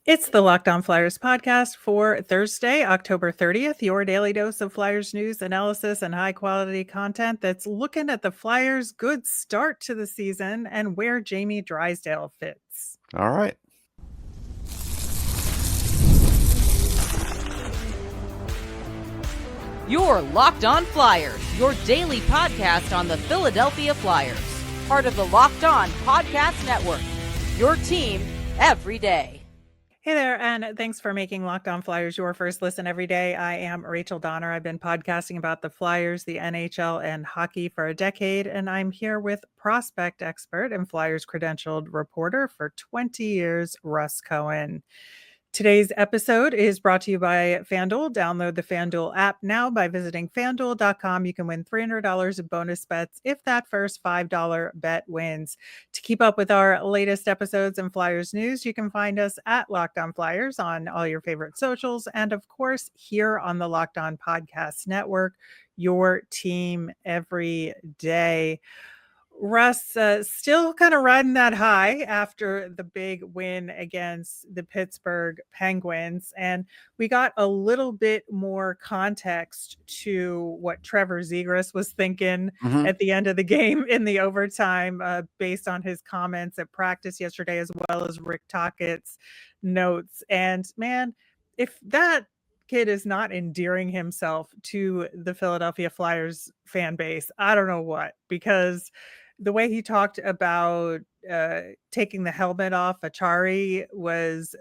It's the Locked On Flyers podcast for Thursday, October 30th, your daily dose of Flyers news, analysis, and high quality content that's looking at the Flyers' good start to the season and where Jamie Drysdale fits. All right. Your Locked On Flyers, your daily podcast on the Philadelphia Flyers. Part of the Locked On Podcast Network. Your team every day. Hey there, and thanks for making Locked On Flyers your first listen every day. I am Rachel Donner. I've been podcasting about the Flyers, the NHL, and hockey for a decade, and I'm here with prospect expert and Flyers credentialed reporter for 20 years, Russ Cohen. Today's episode is brought to you by FanDuel. Download the FanDuel app now by visiting FanDuel.com. You can win $300 in bonus bets if that first $5 bet wins. To keep up with our latest episodes and Flyers news, you can find us at Locked On Flyers on all your favorite socials. And of course, here on the Locked On Podcast Network, your team every day. Russ still kind of riding that high after the big win against the Pittsburgh Penguins. And we got a little bit more context to what Trevor Zegras was thinking at the end of the game in the overtime based on his comments at practice yesterday, as well as Rick Tockett's notes. And man, if that kid is not endearing himself to the Philadelphia Flyers fan base, I don't know what, because the way he talked about taking the helmet off Achari was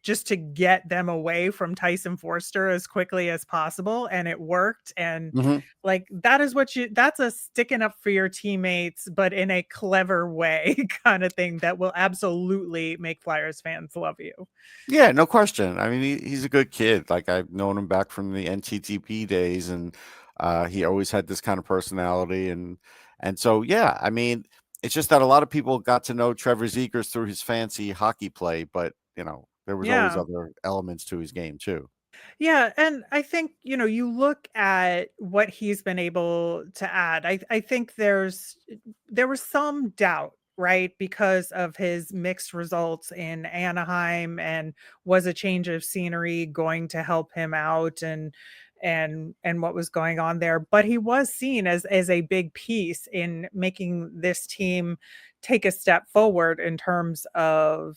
just to get them away from Tyson Forster as quickly as possible. And it worked. And like, that's a sticking up for your teammates, but in a clever way kind of thing that will absolutely make Flyers fans love you. Yeah, no question. I mean, he's a good kid. Like, I've known him back from the NTTP days, and he always had this kind of personality. And so, yeah, I mean, it's just that a lot of people got to know Trevor Zegras through his fancy hockey play, but, there was always other elements to his game too. Yeah, and I think, you look at what he's been able to add. I think there was some doubt, right? Because of his mixed results in Anaheim, and was a change of scenery going to help him out and what was going on there. But he was seen as a big piece in making this team take a step forward in terms of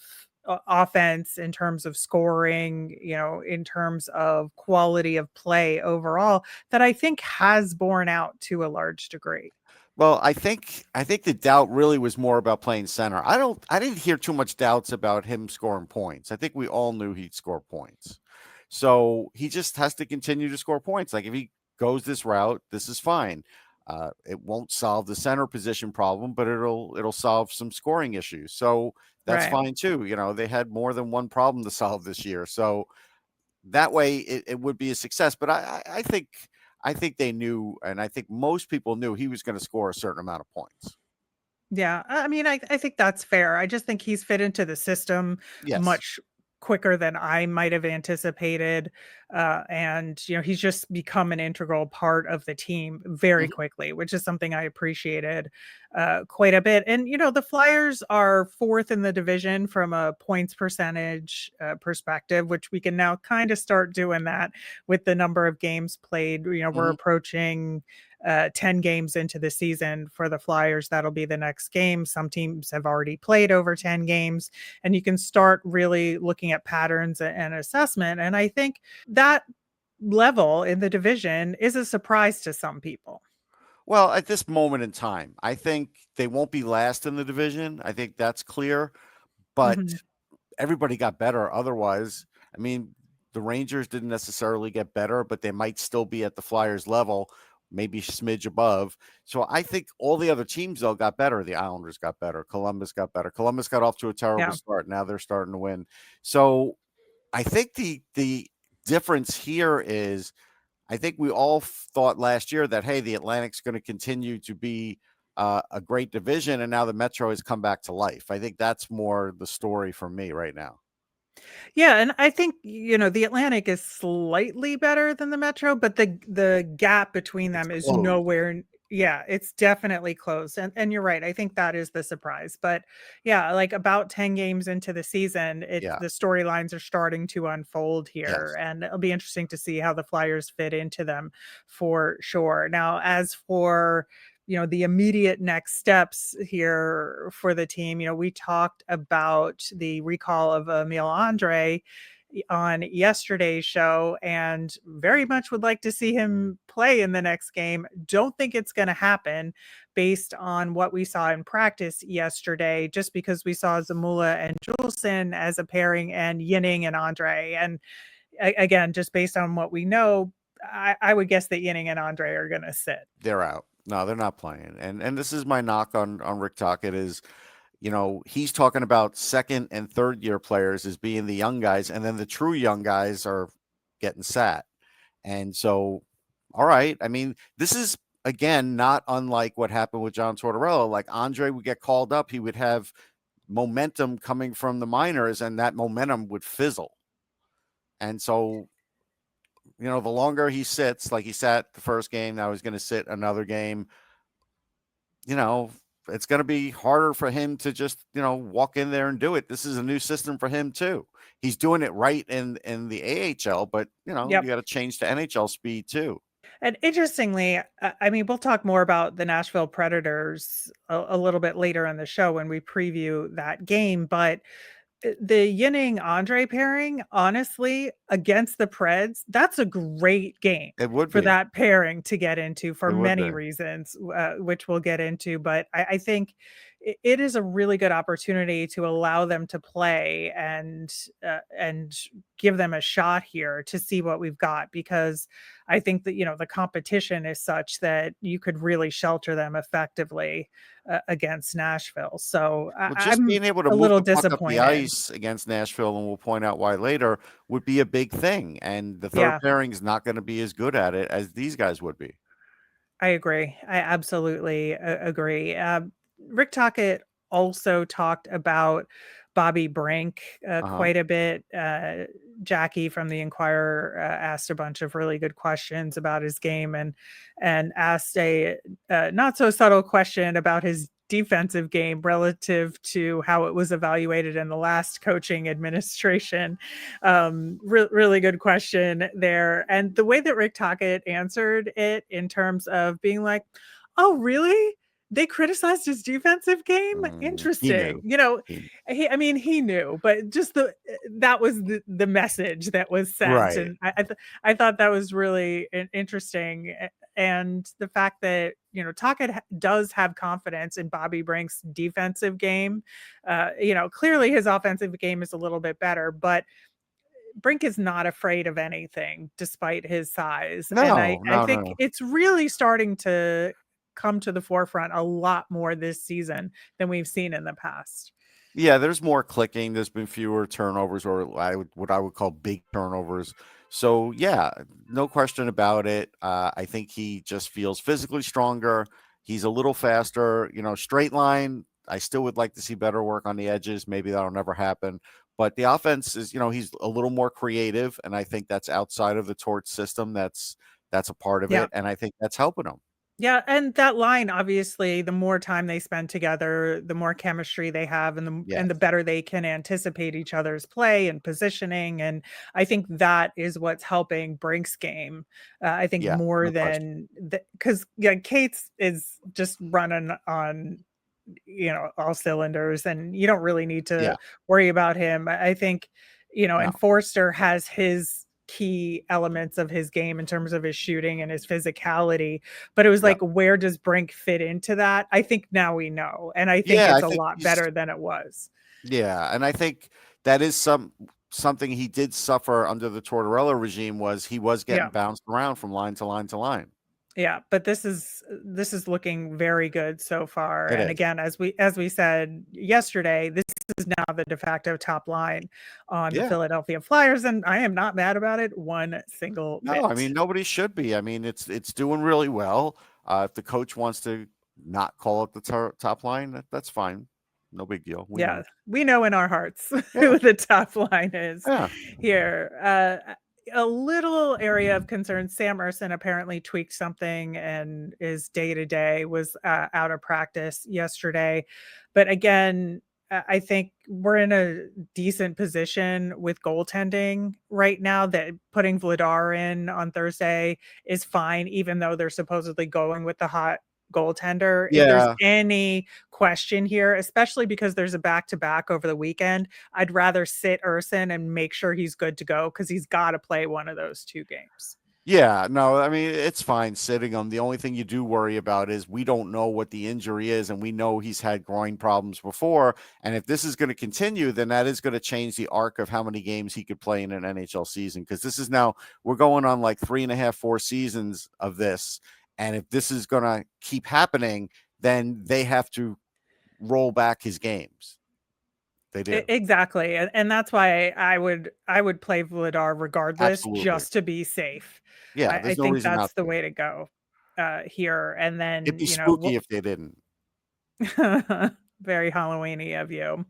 offense, in terms of scoring, in terms of quality of play overall, that I think has borne out to a large degree. Well, I think the doubt really was more about playing center. I didn't hear too much doubts about him scoring points. I think we all knew he'd score points. So he just has to continue to score points. Like, if he goes this route, this is fine. It won't solve the center position problem, but it'll solve some scoring issues. So that's fine too. They had more than one problem to solve this year. So that way it would be a success. But I think they knew, and I think most people knew he was going to score a certain amount of points. Yeah, I mean, I think that's fair. I just think he's fit into the system Yes. much quicker than I might have anticipated. And, he's just become an integral part of the team very quickly, which is something I appreciated quite a bit. And, the Flyers are fourth in the division from a points percentage perspective, which we can now kind of start doing that with the number of games played. We're approaching 10 games into the season for the Flyers. That'll be the next game. Some teams have already played over 10 games, and you can start really looking at patterns and assessment. And I think that level in the division is a surprise to some people. Well, at this moment in time, I think they won't be last in the division. I think that's clear, but everybody got better. Otherwise, I mean, the Rangers didn't necessarily get better, but they might still be at the Flyers level, maybe a smidge above. So I think all the other teams, though, got better. The Islanders got better. Columbus got better. Columbus got off to a terrible start. Now they're starting to win. So I think the difference here is, I think we all thought last year that, hey, the Atlantic's going to continue to be a great division, and now the Metro has come back to life. I think that's more the story for me right now. Yeah, and I think, the Atlantic is slightly better than the Metro, but the gap between them is close. nowhere Yeah, it's definitely close, and you're right, I think that is the surprise, but, yeah, like, about 10 games into the season, it's Yeah. the storylines are starting to unfold here, Yes. and it'll be interesting to see how the Flyers fit into them for sure. Now, as for, the immediate next steps here for the team, we talked about the recall of Emil Andrae on yesterday's show and very much would like to see him play in the next game. Don't think it's going to happen based on what we saw in practice yesterday, just because we saw Zamula and Juleson as a pairing and Yinning and Andre. And again, just based on what we know, I would guess that Yinning and Andre are going to sit. They're out. No, they're not playing. And this is my knock on Rick Tocchet is, he's talking about second and third year players as being the young guys, and then the true young guys are getting sat. And so, all right. I mean, this is again not unlike what happened with John Tortorella. Like Andre would get called up, he would have momentum coming from the minors, and that momentum would fizzle. And so, the longer he sits, like he sat the first game, now he's going to sit another game, it's going to be harder for him to just, walk in there and do it. This is a new system for him too. He's doing it right in the AHL, but you Yep. got to change to NHL speed too. And interestingly, I mean, we'll talk more about the Nashville Predators a little bit later in the show when we preview that game, but the Yinning Andre pairing, honestly, against the Preds, that's a great game It would for be. that pairing to get into for It would many be. reasons, which we'll get into. But I think it is a really good opportunity to allow them to play and give them a shot here to see what we've got, because I think that the competition is such that you could really shelter them effectively against Nashville. So Well, just I'm being able to a move little the puck up the disappointed. ice against Nashville, and we'll point out why later, would be a big thing. And the third Yeah, pairing is not going to be as good at it as these guys would be. I agree. I absolutely agree. Rick Tocchet also talked about Bobby Brink Uh-huh. quite a bit. Jackie from the Inquirer asked a bunch of really good questions about his game and asked a not so subtle question about his defensive game relative to how it was evaluated in the last coaching administration. Really good question there. And the way that Rick Tocchet answered it in terms of being like, oh, really? They criticized his defensive game? He knew. Interesting. He, He knew, but just that was the message that was sent. right. And I thought that was really interesting. And the fact that, Tocchet does have confidence in Bobby Brink's defensive game. Clearly his offensive game is a little bit better, but Brink is not afraid of anything despite his size. And I, No, I no, think no. it's really starting to come to the forefront a lot more this season than we've seen in the past. Yeah, there's more clicking. There's been fewer turnovers, or what I would call big turnovers. So yeah, no question about it. I think he just feels physically stronger. He's a little faster. Straight line. I still would like to see better work on the edges. Maybe that'll never happen. But the offense is, he's a little more creative, and I think that's outside of the Torch system. That's a part of Yeah. it, and I think that's helping him. Yeah, and that line, obviously, the more time they spend together, the more chemistry they have, and the Yes. better they can anticipate each other's play and positioning. And I think that is what's helping Brink's game. I think Yeah. more No question. than because Kate's is just running on all cylinders, and you don't really need Yeah. to worry about him. I think No. and Forster has his key elements of his game in terms of his shooting and his physicality, but it was Yeah. like, where does Brink fit into that? I think now we know, and I think Yeah. I it's a think lot he's. better than it was. Yeah, and I think that is something he did suffer under the Tortorella regime, was he was getting Yeah. bounced around from line to line to line. Yeah, but this is looking very good so far. It And is. again, as we said yesterday, this is now the de facto top line on the Yeah. Philadelphia Flyers, and I am not mad about it one single No, I mean bit. nobody should be. I mean it's doing really well. If the coach wants to not call it the top line, that's fine. No big deal. We Yeah, know. we know in our hearts Yeah. who the top line is Yeah. here. a little area of concern. Sam Ersson apparently tweaked something and is day to day, was out of practice yesterday. But again, I think we're in a decent position with goaltending right now, that putting Vladar in on Thursday is fine, even though they're supposedly going with the hot goaltender. If there's Yeah. any question here, especially because there's a back-to-back over the weekend, I'd rather sit Urson and make sure he's good to go, because he's got to play one of those 2 games. Yeah, no, I mean, it's fine sitting him. The only thing you do worry about is we don't know what the injury is, and we know he's had groin problems before. And if this is going to continue, then that is going to change the arc of how many games he could play in an NHL season. Because this is now, we're going on like 3.5, 4 seasons of this. And if this is going to keep happening, then they have to roll back his games. They do. Exactly. And that's why I would play Vladar regardless, Absolutely. just to be safe. Yeah, I there's no think reason that's not the to. way to go here. And It'd then, be spooky if they didn't. very Halloweeny of you.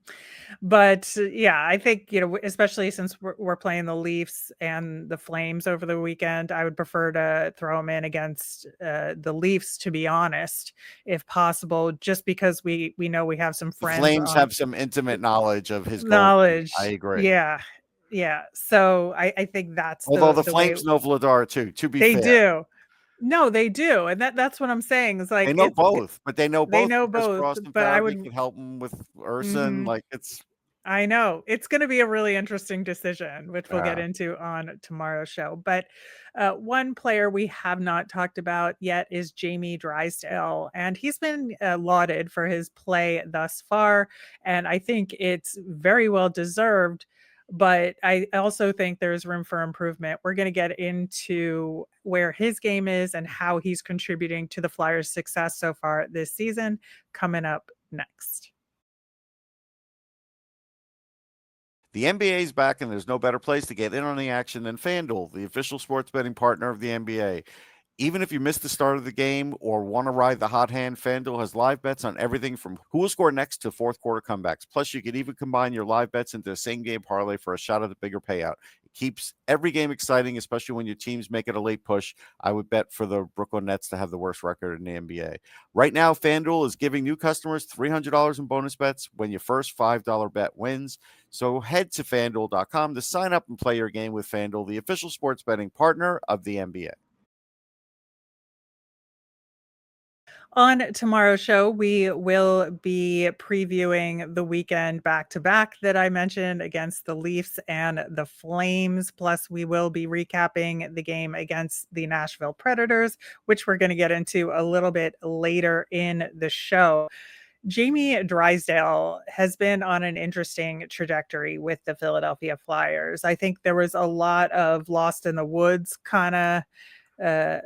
But yeah, I think, especially since we're playing the Leafs and the Flames over the weekend, I would prefer to throw him in against the Leafs, to be honest, if possible, just because we know we have some The friends Flames on have some intimate knowledge of his goal. I knowledge. agree. Yeah. Yeah. So I think that's Although the the way Flames know Vladar too, to be they fair. do. No, they do. And that's what I'm saying. It's like They know both, but they know they both know because both, Frost and but I Farabee would can help them with Urson. Mhm. Like, it's I know. It's gonna be a really interesting decision, which we'll get yeah. into on tomorrow's show. But one player we have not talked about yet is Jamie Drysdale, and he's been lauded for his play thus far, and I think it's very well deserved. But I also think there's room for improvement. We're going to get into where his game is and how he's contributing to the Flyers' success so far this season, coming up next. The NBA is back, and there's no better place to get in on the action than FanDuel, the official sports betting partner of the NBA. Even if you missed the start of the game or want to ride the hot hand, FanDuel has live bets on everything from who will score next to fourth quarter comebacks. Plus, you can even combine your live bets into a same game parlay for a shot at a bigger payout. It keeps every game exciting, especially when your teams make it a late push. I would bet for the Brooklyn Nets to have the worst record in the NBA. Right now, FanDuel is giving new customers $300 in bonus bets when your first $5 bet wins. So head to FanDuel.com to sign up and play your game with FanDuel, the official sports betting partner of the NBA. On tomorrow's show, we will be previewing the weekend back-to-back that I mentioned against the Leafs and the Flames. Plus, we will be recapping the game against the Nashville Predators, which we're going to get into a little bit later in the show. Jamie Drysdale has been on an interesting trajectory with the Philadelphia Flyers. I think there was a lot of lost in the woods kind of uh,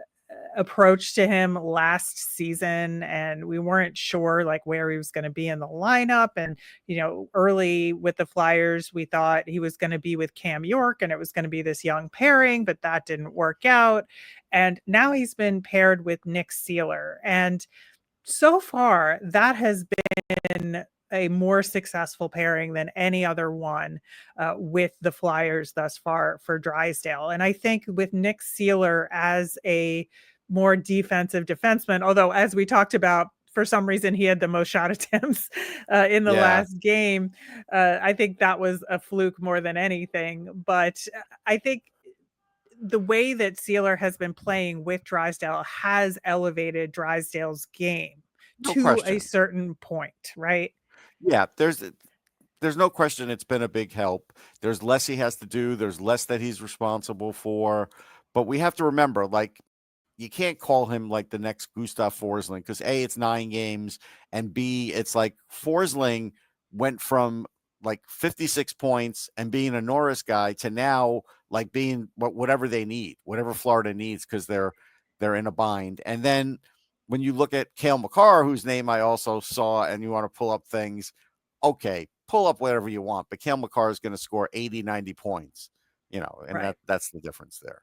approach to him last season, and we weren't sure like where he was going to be in the lineup. And early with the Flyers, we thought he was going to be with Cam York and it was going to be this young pairing, but that didn't work out. And now he's been paired with Nick Seeler, and so far that has been a more successful pairing than any other one with the Flyers thus far for Drysdale. And I think with Nick Seeler as a more defensive defenseman, although as we talked about, for some reason he had the most shot attempts in the last game. I think that was a fluke more than anything. But I think the way that Seeler has been playing with Drysdale has elevated Drysdale's game No to a question. certain point, right? Yeah, there's no question it's been a big help. There's less he has to do. There's less that he's responsible for. But we have to remember, like, you can't call him like the next Gustav Forsling because A, it's 9 games, and B, it's like Forsling went from like 56 points and being a Norris guy to now like being whatever they need, whatever Florida needs, because they're in a bind. And then when you look at Cale Makar, whose name I also saw, and you want to pull up things, okay, pull up whatever you want, but Cale Makar is going to score 80, 90 points, and Right. that's the difference there.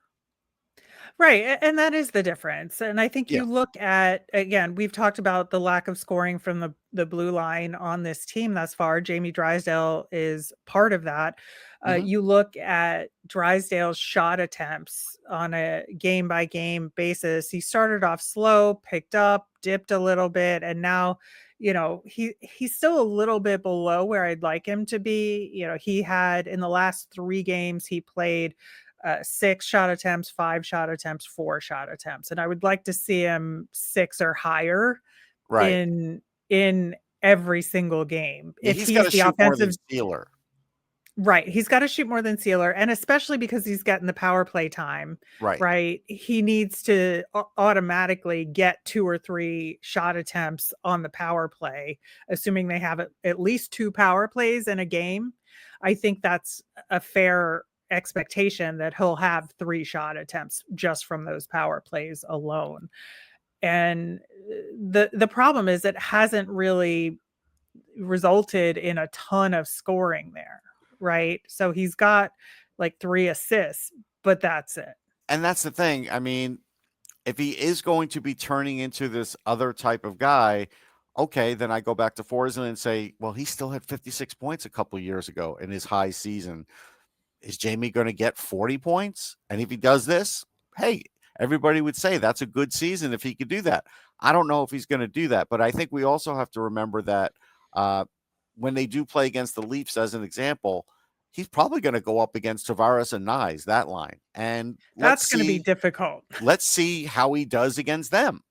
Right, and that is the difference, and I think Yeah. you look at again, we've talked about the lack of scoring from the blue line on this team thus far. Jamie Drysdale is part of that. Hmm. You look at Drysdale's shot attempts on a game-by-game basis. He started off slow, picked up, dipped a little bit, and now, he's still a little bit below where I'd like him to be. He had in the last 3 games he played 6 shot attempts, 5 shot attempts, 4 shot attempts, and I would like to see him 6 or higher Right. in every single game. Yeah, If he's got he's to the shoot more than offensive Steeler. Right, he's gotta shoot more than Sealer, and especially because he's getting the power play time, Right. right? He needs to automatically get 2 or 3 shot attempts on the power play, assuming they have at least 2 power plays in a game. I think that's a fair expectation that he'll have 3 shot attempts just from those power plays alone. And the problem is it hasn't really resulted in a ton of scoring there, right? So he's got like 3 assists, but that's it. And that's the thing. I mean, if he is going to be turning into this other type of guy, okay, then I go back to Forsland and say, well, he still had 56 points a couple years ago in his high season. Is Jamie going to get 40 points? And if he does this, hey, everybody would say that's a good season if he could do that. I don't know if he's going to do that, but I think we also have to remember that uh, when they do play against the Leafs, as an example, he's probably going to go up against Tavares and Nyes, that line. And That's going to be difficult. let's see how he does against them.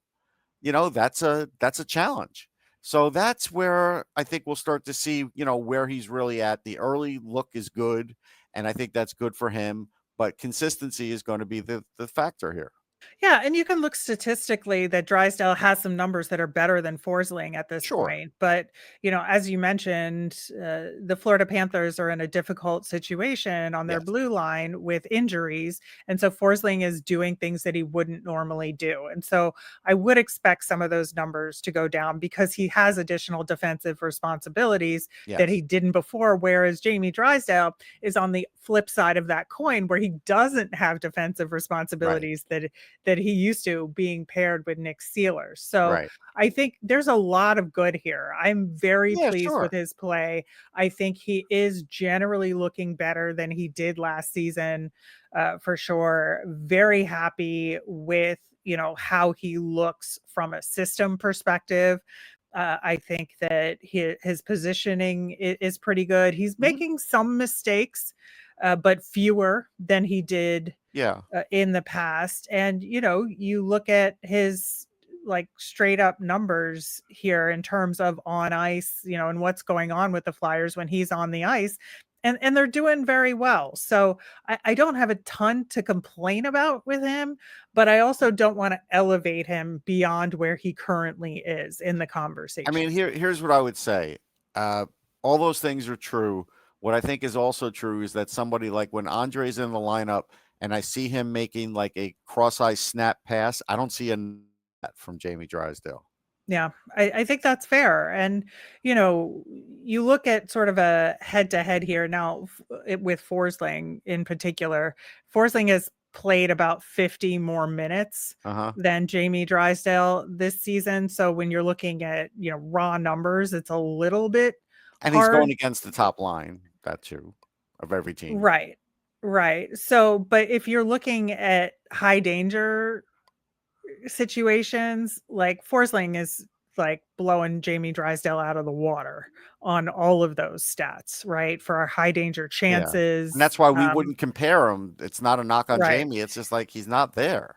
That's a challenge. So that's where I think we'll start to see, where he's really at. The early look is good, and I think that's good for him, but consistency is going to be the factor here. Yeah, and you can look statistically that Drysdale has some numbers that are better than Forsling at this Sure. point. But, as you mentioned, the Florida Panthers are in a difficult situation on their Yes. blue line with injuries. And so Forsling is doing things that he wouldn't normally do. And so I would expect some of those numbers to go down because he has additional defensive responsibilities that Yes. he didn't before. Whereas Jamie Drysdale is on the flip side of that coin where he doesn't have defensive responsibilities that he used to being paired with Nick Sealer. So Right. I think there's a lot of good here. I'm very Yeah, pleased sure. with his play. I think he is generally looking better than he did last season, for sure. Very happy with, how he looks from a system perspective. I think that his positioning is pretty good. He's Mhm. making some mistakes, but fewer than he did Yeah. in the past. And, you look at his like straight up numbers here in terms of on ice, and what's going on with the Flyers when he's on the ice. And they're doing very well. So I don't have a ton to complain about with him, but I also don't want to elevate him beyond where he currently is in the I mean, conversation. here's what I would say. Uh, all those things are true. What I think is also true is that somebody like when Andre's in the lineup and I see him making like a cross-eye snap pass, I don't see that from Jamie Drysdale. Yeah, I think that's fair. And, you look at sort of a head to head here now with Forsling in particular. Forsling has played about 50 more minutes Uh-huh. than Jamie Drysdale this season. So when you're looking at, raw numbers, it's a little bit And he's hard. going against the top line, that too, of every team. Right. Right. So, but if you're looking at high danger situations, like Forsling is like blowing Jamie Drysdale out of the water on all of those stats, right? For our high danger Yeah. And chances. that's why we wouldn't compare him. It's not a knock on Right. Jamie. It's just like he's not there.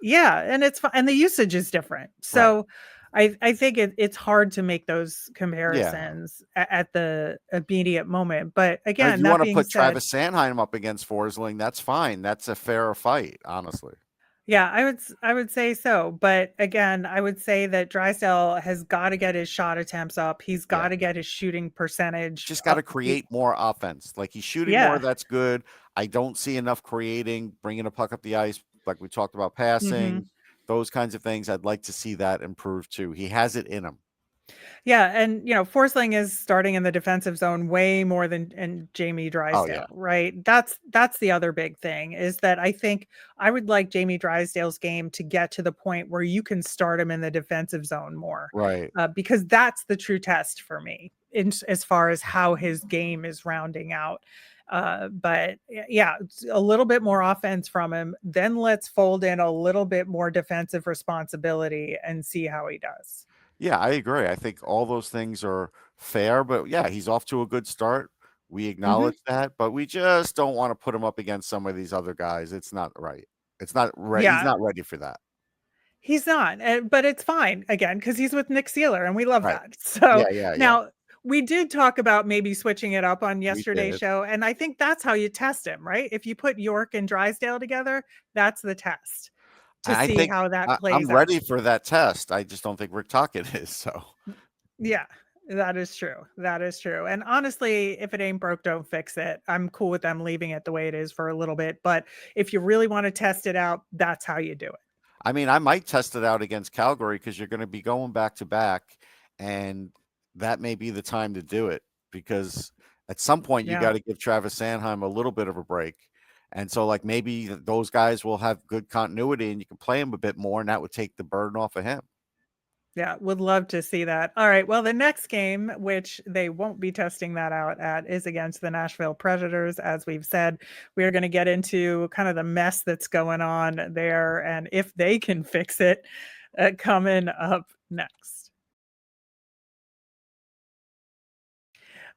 Yeah, and it's fine, and the usage is different. Right. So I think it's hard to make those Yeah. comparisons at the immediate moment. But And if again, you that want to being put said, Travis Sanheim up against Forsling, that's fine. That's a fair fight, honestly. yeah, I would say so, but again, I would say that Drysdale has gotta get his shot attempts up. He's Yeah. gotta get his shooting percentage Just got to up. create more offense. Like he's shooting more, Yeah. that's good. I don't see enough creating, bringing a puck up the ice, like we talked about, passing, Mhm. those kinds of things. I'd like to see that improve too. He has it in him. Yeah, and Forsling is starting in the defensive zone way more than Jamie Oh yeah, Drysdale, right? That's the other big thing is that I think I would like Jamie Drysdale's game to get to the point where you can start him in the defensive zone more, right. because that's the true test for me as far as how his game is rounding out. But yeah, a little bit more offense from him. Then let's fold in a little bit more defensive responsibility and see how he does. Yeah, I agree. I think all those things are fair, but yeah, he's off to a good start. We Mhm. acknowledge that, but we just don't want to put him up against some of these other guys. It's not right. It's not right. He's Yeah, not ready for that. he's not, but it's fine again because he's with Nick Seeler, and we love Right. that. So Yeah, yeah, yeah. now we did talk about maybe switching it up on We yesterday's did. show, and I think that's how you test him, right? If you put York and Drysdale together, that's the test to I see think how that I'm plays out. ready for that test. I just don't think Rick Tocchet is. So Yeah, that is true. That is true. And honestly, if it ain't broke, don't fix it. I'm cool with them leaving it the way it is for a little bit. But if you really want to test it out, that's how you do it. I mean, I might test it out against Calgary because you're going to be going back to back, and that may be the time to do it because at some point you Yeah. got to give Travis Sanheim a little bit of a break. And so, like, maybe those guys will have good continuity and you can play him a bit more, and that would take the burden off of him. Yeah, would love to see that. All right. Well, the next game, which they won't be testing that out at, is against the Nashville Predators. As we've said, we are going to get into kind of the mess that's going on there and if they can fix it, coming up next.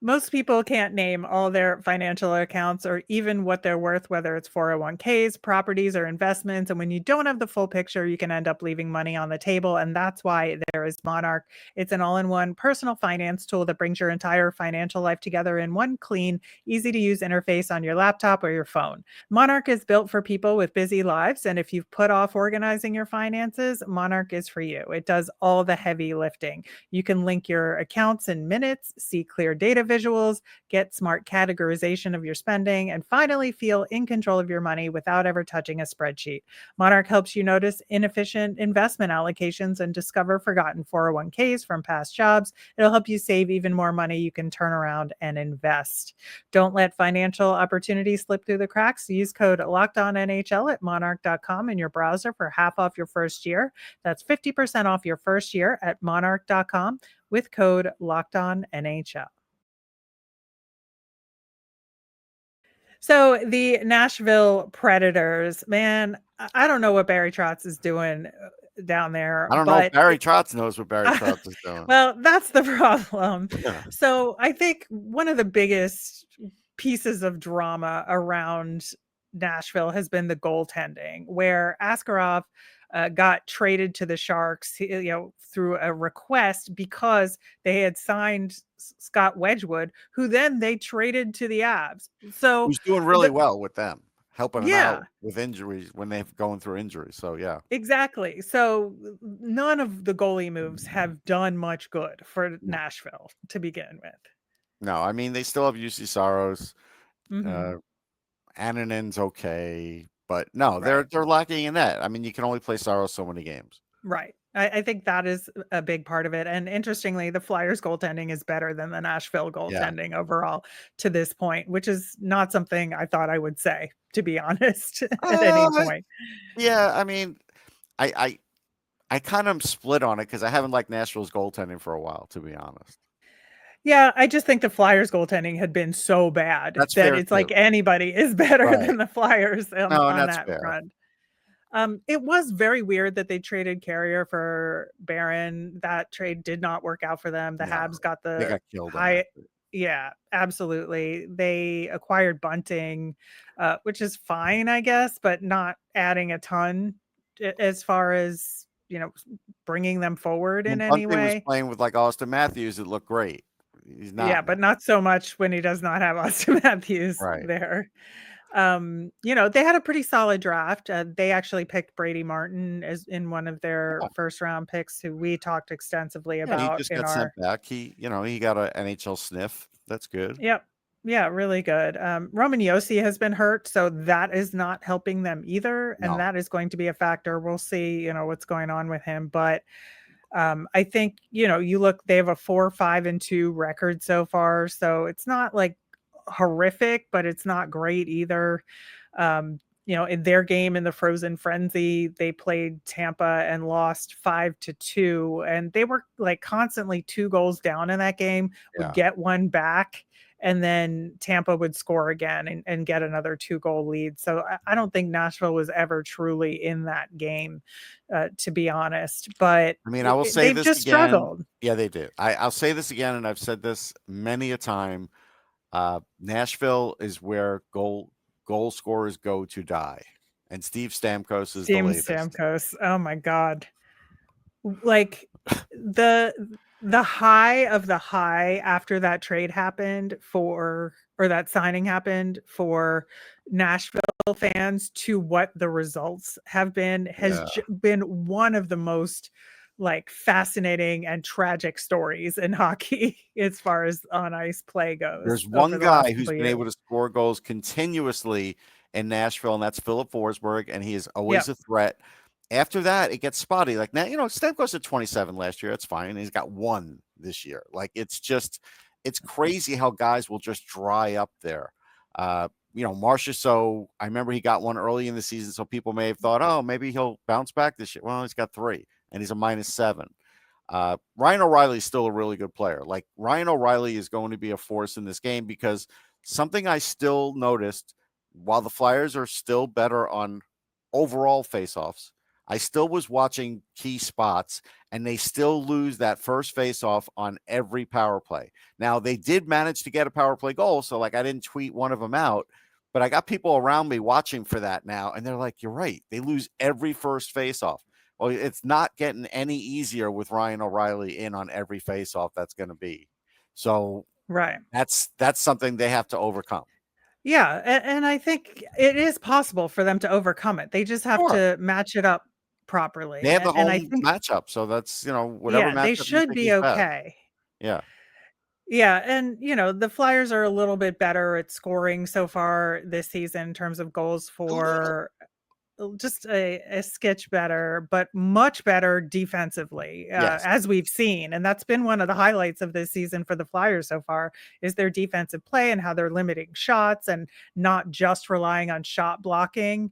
Most people can't name all their financial accounts or even what they're worth, whether it's 401ks, properties, or investments. And when you don't have the full picture, you can end up leaving money on the table. And that's why there is Monarch. It's an all in one personal finance tool that brings your entire financial life together in one clean, easy to use interface on your laptop or your phone. Monarch is built for people with busy lives. And if you've put off organizing your finances, Monarch is for you. It does all the heavy lifting. You can link your accounts in minutes, see clear data visuals, get smart categorization of your spending, and finally feel in control of your money without ever touching a spreadsheet. Monarch helps you notice inefficient investment allocations and discover forgotten 401ks from past jobs. It'll help you save even more money you can turn around and invest. Don't let financial opportunities slip through the cracks. Use code LOCKEDONNHL at monarch.com in your browser for half off your first year. That's 50% off your first year at monarch.com with code LOCKEDONNHL. So the Nashville Predators, man, I don't know what Barry Trotz is doing down there, I don't know if but Barry Trotz knows what Barry Trotz is doing. well, that's the problem. Yeah. So I think one of the biggest pieces of drama around Nashville has been the goaltending, where Askarov got traded to the Sharks, through a request because they had signed Scott Wedgwood, who then they traded to the Avs. So Who's doing really the well with them, helping them yeah, out with injuries when they're going through injuries. So yeah. exactly. So none of the goalie moves have done much good for No. Nashville to begin with. No, I mean they still have UC Saros. Mhm. Uh Annanen's okay, but no, Right. they're lacking in that. I mean, you can only play Saros so many games. Right. I think that is a big part of it. And interestingly, the Flyers goaltending is better than the Nashville Yeah. goaltending overall to this point, which is not something I thought I would say, to be honest, at any Uh, point. yeah, I mean, I kind of split on it because I haven't liked Nashville's goaltending for a while, to be honest. Yeah, I just think the Flyers goaltending had been so bad That's that fair it's like too. anybody is better Right. than the Flyers No, and on that's that fair. front. It was very weird that they traded Carrier for Barron. That trade did not work out for them. The No, Habs got they the got killed on that. high. Yeah, absolutely. They acquired Bunting, which is fine, I guess, but not adding a ton as far as, bringing them forward in When any Bunting was way. playing with like Austin Matthews, it looked great. He's Yeah, not now. but not so much when he does not have Austin Matthews Right. there. They had a pretty solid draft. They actually picked Brady Martin as in one of their Yeah. first round picks, who we talked extensively Yeah, and he about just in got sent our. back. He got an NHL sniff. That's good. Yep. Yeah, really good. Roman Yossi has been hurt, so that is not helping them either. And No. that is going to be a factor. We'll see, what's going on with him. But I think, you look, they have a 4-5-2 record so far. So it's not like horrific, but it's not great either. In their game in the Frozen Frenzy, they played Tampa and lost 5-2. And they were like constantly 2 goals down in that game, would Yeah. get one back, and then Tampa would score again and get another 2-goal lead. So I don't think Nashville was ever truly in that game, to be honest. But I mean, I will say they've this just again. struggled. Yeah, they did. I'll say this again, and I've said this many a time. Nashville is where goal scorers go to die, and Steve Stamkos is the Steam latest. Stamkos. Oh my God. Like the high of the high after that trade happened or that signing happened for Nashville fans to what the results have been has Yeah. been one of the most like fascinating and tragic stories in hockey as far as on ice play goes There's over one the last guy who's couple of been years. able to score goals continuously in Nashville, and that's Philip Forsberg, and he is always Yep. a threat. After that, it gets spotty. Like now, Stamkos at 27 last year. That's fine. And he's got 1 this year. Like it's crazy how guys will just dry up there. Marcia. So I remember he got 1 early in the season, so people may have thought, oh, maybe he'll bounce back this year. Well, he's got 3, and he's a -7. Ryan O'Reilly is still a really good player. Like Ryan O'Reilly is going to be a force in this game because something I still noticed while the Flyers are still better on overall faceoffs, I still was watching key spots and they still lose that first faceoff on every power play. Now they did manage to get a power play goal. So like I didn't tweet one of them out, but I got people around me watching for that now. And they're like, you're right. They lose every first faceoff. Well, it's not getting any easier with Ryan O'Reilly in on every faceoff that's going to be. So Right. that's something they have to overcome. Yeah, and I think it is possible for them to overcome it. They just have Sure. to match it up They properly, have the and I home think matchup, so that's, whatever yeah, they matchup you should think be is best. okay. Yeah. Yeah, and, the Flyers are a little bit better at scoring so far this season in terms of goals A little. for just a sketch better, but much better defensively, Yes. as we've seen. And that's been one of the highlights of this season for the Flyers so far is their defensive play and how they're limiting shots and not just relying on shot blocking.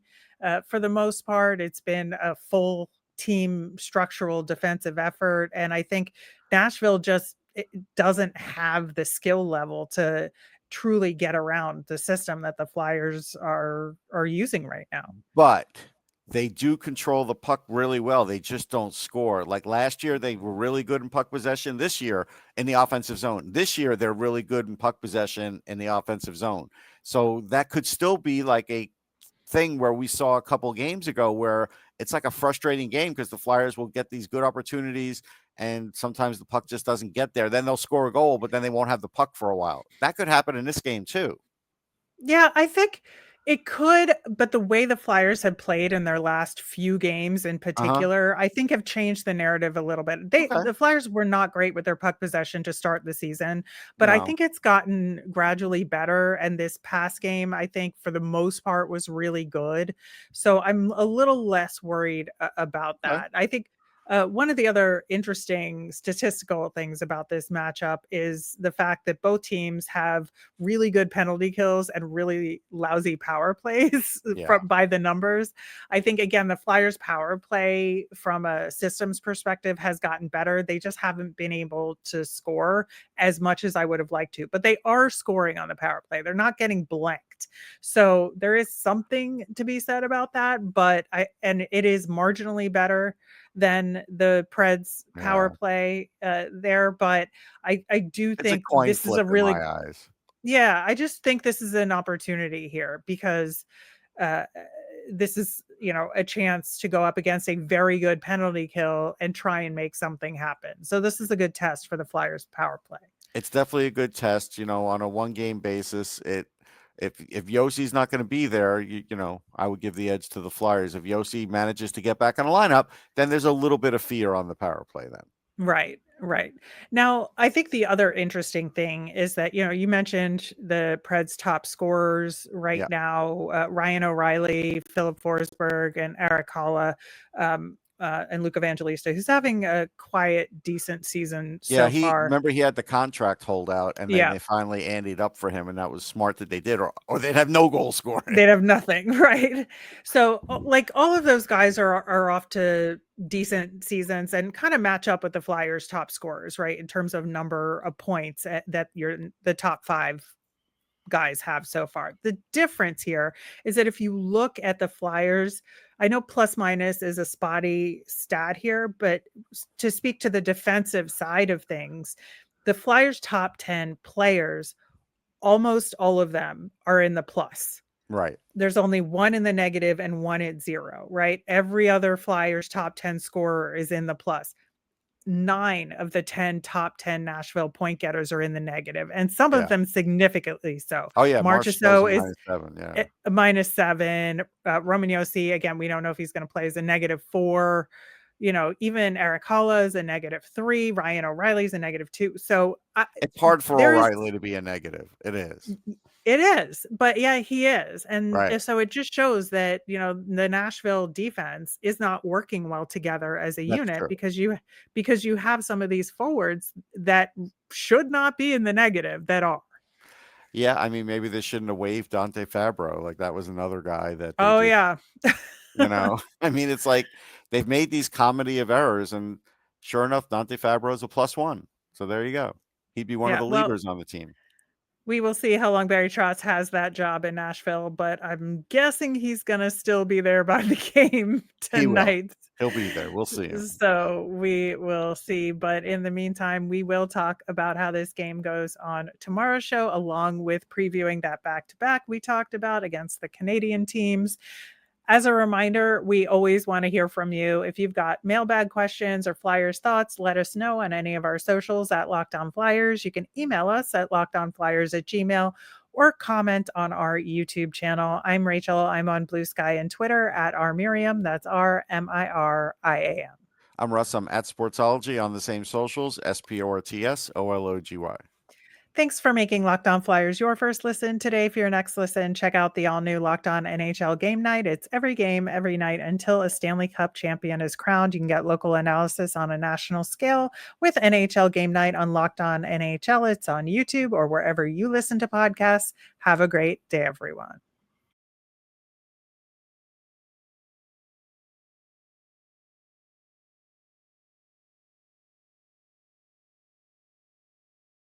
For the most part, it's been a full team structural defensive effort. And I think Nashville just it doesn't have the skill level to truly get around the system that the Flyers are using right now. But they do control the puck really well. They just don't score. Like last year, they were really good in puck possession. This year, in the offensive zone. This year, they're really good in puck possession in the offensive zone. So that could still be like a thing where we saw a couple games ago where it's like a frustrating game because the Flyers will get these good opportunities and sometimes the puck just doesn't get there. Then they'll score a goal, but then they won't have the puck for a while. That could happen in this game too. Yeah, I think it could, but the way the Flyers have played in their last few games in Uh-huh. particular, I think have changed the narrative a little bit. Okay. The Flyers were not great with their puck possession to start the season, but I No. think it's gotten gradually better. And this past game, I think for the most part was really good. So I'm a little less worried about Okay. that. I think one of the other interesting statistical things about this matchup is the fact that both teams have really good penalty kills and really lousy power plays Yeah. by the numbers. I think again the Flyers power play from a systems perspective has gotten better. They just haven't been able to score as much as I would have liked to, but they are scoring on the power play. They're not getting blanked. So there is something to be said about that, but it is marginally better than the Preds power Yeah. play there, but I do It's a think coin this is flip a in my really eyes. yeah, I just think this is an opportunity here because uh, this is, a chance to go up against a very good penalty kill and try and make something happen. So this is a good test for the Flyers power play. It's definitely a good test, on a 1-game basis. If Yossi's not going to be there, I would give the edge to the Flyers. If Yossi manages to get back on the lineup, then there's a little bit of fear on the power play then. Right, right. Now, I think the other interesting thing is that, you mentioned the Preds top scorers right Yeah. now, Ryan O'Reilly, Philip Forsberg, and Eric Haula. and Luke Evangelista, who's having a quiet, decent season Yeah, so far. remember he had the contract holdout, and then Yeah. they finally anteed up for him, and that was smart that they did, or they'd have no goal scoring. They'd have nothing, right? So, like, all of those guys are off to decent seasons and kind of match up with the Flyers' top scorers, right? In terms of number of points that the top 5 guys have so far. The difference here is that if you look at the Flyers, I know plus minus is a spotty stat here, but to speak to the defensive side of things, the Flyers' top 10 players, almost all of them are in the plus. Right. There's only one in the negative and one at 0, right? Every other Flyers top 10 scorer is in the plus. 9 of the 10 top 10 Nashville point getters are in the negative, and some of them significantly so. Oh yeah, Marchessault is -7. Yeah, -7. Roman Josi, again, we don't know if he's going to play as a -4. Even Eric Haula is a -3. Ryan O'Reilly's a -2. So it's hard for O'Reilly to be a negative. It is. It is, but yeah, he is. And Right. so it just shows that, the Nashville defense is not working well together as a That's unit true. because you have some of these forwards that should not be in the negative that are. Yeah, I mean, maybe they shouldn't have waived Dante Fabro. Like that was another guy that they Oh, just, yeah. I mean, it's like they've made these comedy of errors, and sure enough, Dante Fabro is a +1. So there you go. He'd be one of Yeah, the well, leaders on the team. we will see how long Barry Trotz has that job in Nashville, but I'm guessing he's going to still be there by the game He will. tonight. He'll be there. We'll see him. So we will see. But in the meantime, we will talk about how this game goes on tomorrow's show, along with previewing that back-to-back we talked about against the Canadian teams. As a reminder, we always want to hear from you. If you've got mailbag questions or Flyers thoughts, let us know on any of our socials at Locked On Flyers. You can email us at lockedonflyers@gmail.com or comment on our YouTube channel. I'm Rachel. I'm on Blue Sky and Twitter at rmiriam. That's RMIRIAM. I'm Russ. I'm at Sportsology on the same socials, SPORTSOLOGY. Thanks for making Locked On Flyers your first listen. Today, for your next listen, check out the all-new Locked On NHL Game Night. It's every game, every night until a Stanley Cup champion is crowned. You can get local analysis on a national scale with NHL Game Night on Locked On NHL. It's on YouTube or wherever you listen to podcasts. Have a great day, everyone.